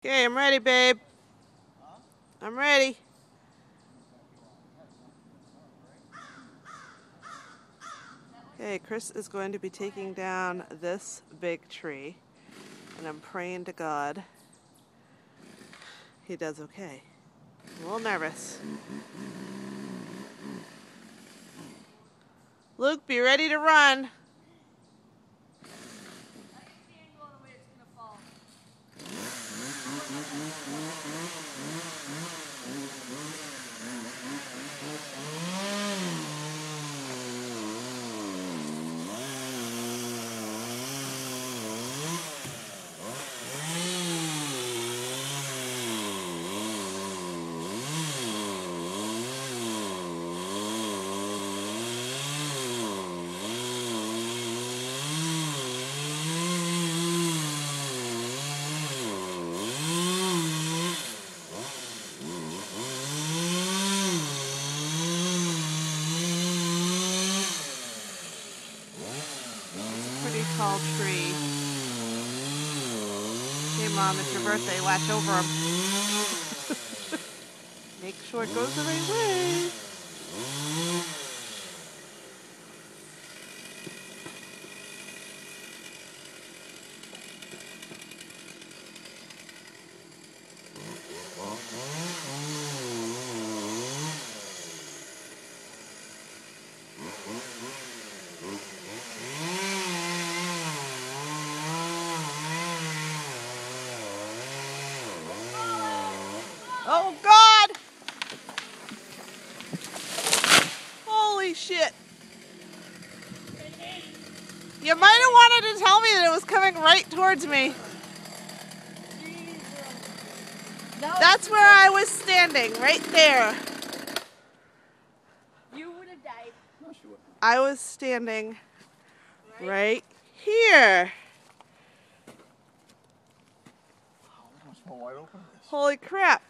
Okay, I'm ready, babe. I'm ready. Okay, Chris is going to be taking down this big tree, and I'm praying to God he does okay. I'm a little nervous. Luke, be ready to run. Pretty tall tree. Hey, Mom, it's your birthday. Watch over him. Make sure it goes the right way. Oh, God! Holy shit. You might have wanted to tell me that it was coming right towards me. That's where I was standing, right there. You would have died. No, she wouldn't. I was standing right here. Oh, that was more wide open. Holy crap.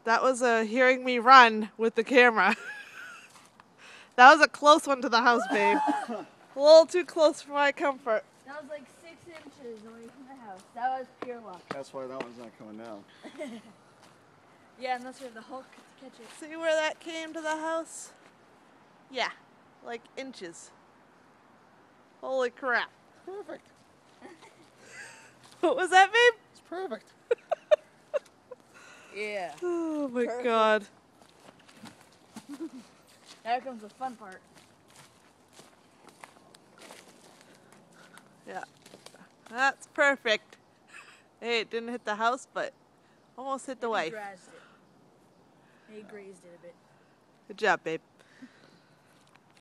That was hearing me run with the camera. That was a close one to the house, babe. A little too close for my comfort. That was like 6 inches away from the house. That was pure luck. That's why that one's not coming down. Yeah, unless you have the Hulk to catch it. See where that came to the house? Yeah, like inches. Holy crap. Perfect. What was that, babe? It's perfect. Yeah. Oh my Perfect. God. Now comes the fun part. Yeah, that's perfect. Hey, it didn't hit the house, but almost hit the wife. He grazed it. He grazed it a bit. Good job, babe.